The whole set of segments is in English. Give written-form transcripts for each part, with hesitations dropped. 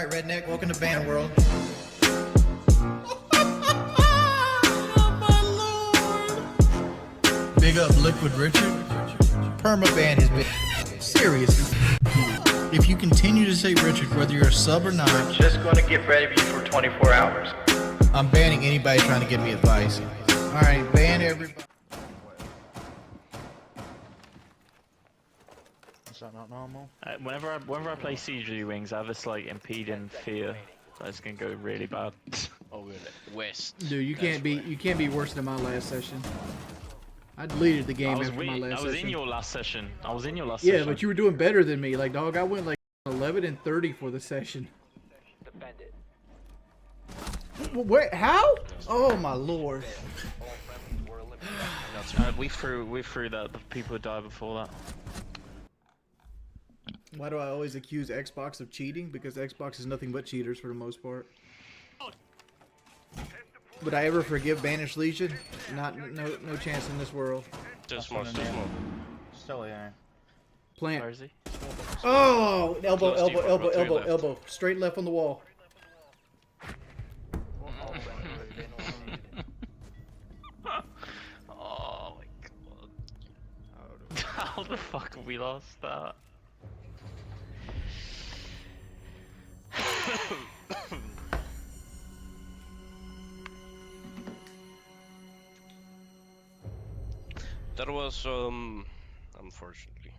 right, redneck. Welcome to Band World. Big up Liquid Richard. Permaban has been serious. If you continue to say Richard, whether you're a sub or not, I'm just going to get ready for you for 24 hours. I'm banning anybody trying to give me advice. All right, ban everybody. Is that not normal? Whenever I play Siege with you, Wings, I have this like impeding fear that it's gonna go really bad. Oh really? West. Dude, you can't be worse than my last session. I deleted the game after my last session. I was in your last session. Yeah, but you were doing better than me. Like, dog, I went like 11 and 30 for the session. Defend it. Wait, how? Oh my lord. We threw that the people who died before that. Why do I always accuse Xbox of cheating? Because Xbox is nothing but cheaters for the most part. Would I ever forgive Banished Legion? No chance in this world. Just smoke. Still here. Plant. Where is he? Oh, elbow. Straight left on the wall. Oh my god. How the fuck have we lost that? That was unfortunately.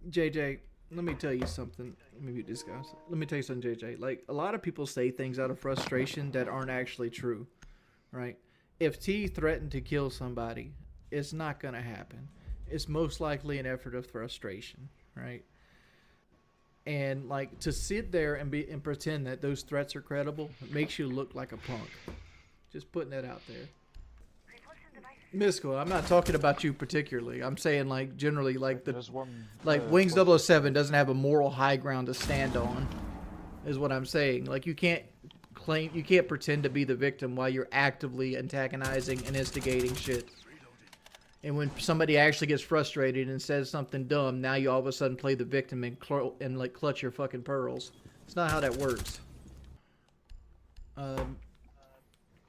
JJ, let me tell you something. Let me tell you something, JJ. Like, a lot of people say things out of frustration that aren't actually true, right? If T threatened to kill somebody, it's not gonna happen. It's most likely an effort of frustration, right? And like, to sit there and pretend that those threats are credible makes you look like a punk. Just putting that out there. Mystical, I'm not talking about you particularly. I'm saying, like, generally, like Wings007 doesn't have a moral high ground to stand on, is what I'm saying. Like, you can't pretend to be the victim while you're actively antagonizing and instigating shit. And when somebody actually gets frustrated and says something dumb, now you all of a sudden play the victim and like clutch your fucking pearls. It's not how that works.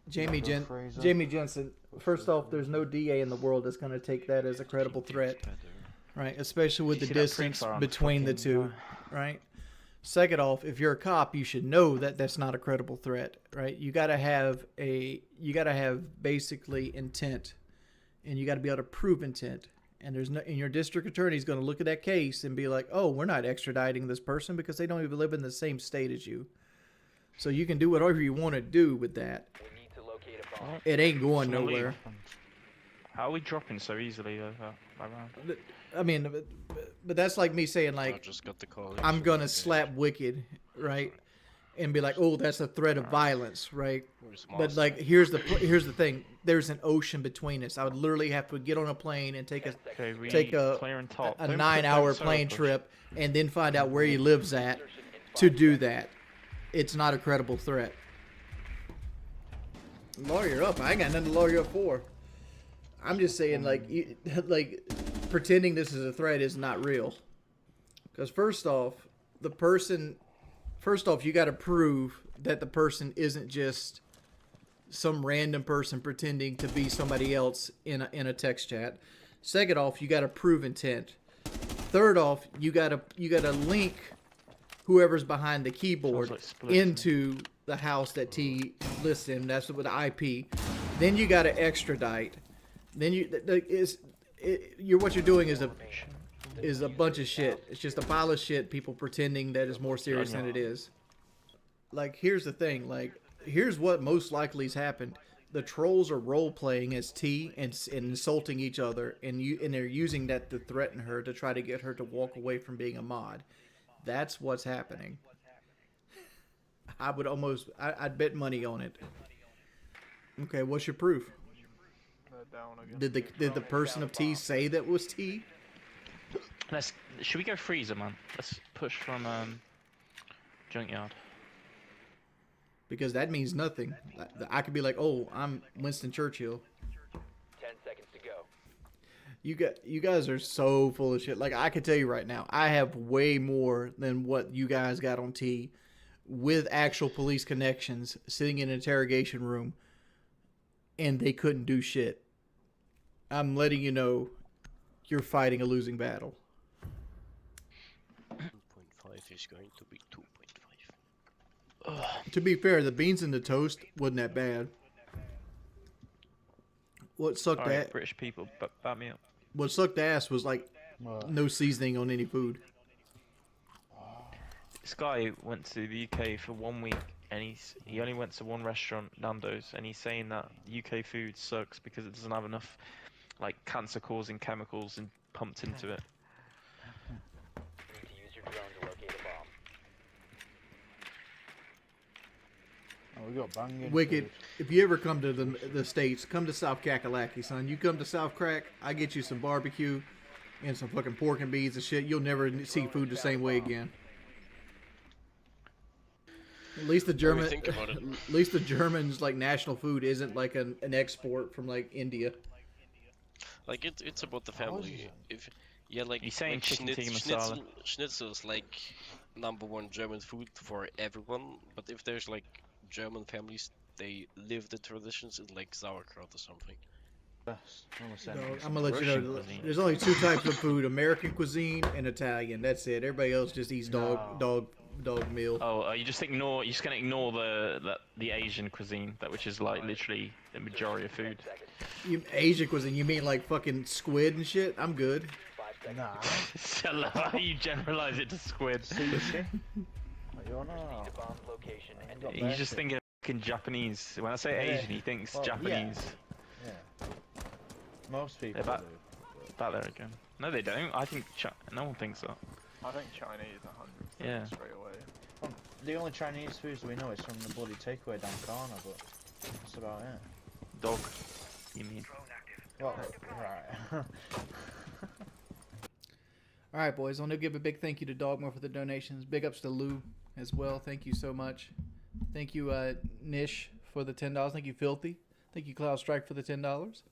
Jamie Jensen. First off, there's no DA in the world that's going to take that as a credible threat, right? Especially with the distance between the two, right? Second off, if you're a cop, you should know that that's not a credible threat, right? You got to have basically intent, and you got to be able to prove intent. And your district attorney is going to look at that case and be like, "Oh, we're not extraditing this person because they don't even live in the same state as you." So you can do whatever you want to do with that. It ain't going nowhere. How are we dropping so easily around? I mean, but that's like me saying, like, I just got the call. I'm gonna slap Wicked, right? And be like, oh, that's a threat of violence, right? But like, here's the thing. There's an ocean between us. I would literally have to get on a plane and take a 9-hour plane trip and then find out where he lives at to do that. It's not a credible threat. Lawyer up. I ain't got nothing to lawyer up for. I'm just saying, like, pretending this is a threat is not real. Because first off, you got to prove that the person isn't just some random person pretending to be somebody else in a text chat. Second off, you got to prove intent. Third off, you got to link whoever's behind the keyboard into the house that T lists in. That's with the IP. Then you got to extradite. Then what you're doing is a bunch of shit. It's just a pile of shit. People pretending that it's more serious than it is. Like, here's the thing. Like, here's what most likely has happened. The trolls are role playing as T and insulting each other, and they're using that to threaten her to try to get her to walk away from being a mod. That's what's happening. I'd bet money on it. Okay, what's your proof? Did the person of T say that was T? Should we go freezer, man? Let's push from junkyard. Because that means nothing. I could be like, oh, I'm Winston Churchill. 10 seconds to go. You guys are so full of shit. Like, I can tell you right now, I have way more than what you guys got on T with actual police connections sitting in an interrogation room, and they couldn't do shit. I'm letting you know you're fighting a losing battle. 1.5 is going to be 2.5. To be fair, the beans in the toast wasn't that bad. What sucked Alright, ass? British people, back me up. What sucked ass was like no seasoning on any food. This guy went to the UK for 1 week, and he only went to one restaurant, Nando's, and he's saying that UK food sucks because it doesn't have enough like cancer-causing chemicals and pumped into it. Need to use your drone to locate a bomb. Oh, we got banging. Wicked. food. If you ever come to the States, come to South Kakalaki, son. You come to South Crack, I get you some barbecue and some fucking pork and beans and shit. You'll never see food the same way again. At least the German, think about it. at least the Germans like national food isn't like an export from like India. Like it's about the family. If like He's saying like chicken tikka masala. schnitzel's like #1 German food for everyone. But if there's like German families, they live the traditions in like sauerkraut or something. Yes, I'm gonna let you know. Russian cuisine. There's only two types of food: American cuisine and Italian. That's it. Everybody else just eats dog meal. Oh, you just ignore. You're just gonna ignore the Asian cuisine, which is like literally the majority of food. Asian cuisine? You mean like fucking squid and shit? I'm good. Nah. So how you generalize it to squid? Sushi. You're not. The bomb's location and Got He's bear just shit. thinking fucking Japanese. When I say Yeah. Asian, he thinks Well, yeah. Japanese. Yeah. Most people They're back- do. Back there again. No, they don't. I think no one thinks so. I think Chinese 100% Yeah. straight away. Well, the only Chinese foods we know is from the bloody takeaway down corner, but that's about it. Dog. You mean? Well, right. All right, boys. I want to give a big thank you to Dogma for the donations. Big ups to Lou as well. Thank you so much. Thank you, Nish, for the $10. Thank you, Filthy. Thank you, Cloud Strike, for the $10.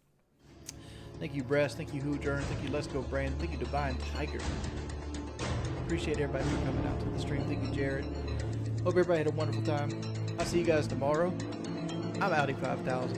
Thank you, Breast. Thank you, Hoojern. Thank you, Let's Go Brandon. Thank you, Divine Tiger. Appreciate everybody for coming out to the stream. Thank you, Jared. Hope everybody had a wonderful time. I'll see you guys tomorrow. I'm Audi 5000.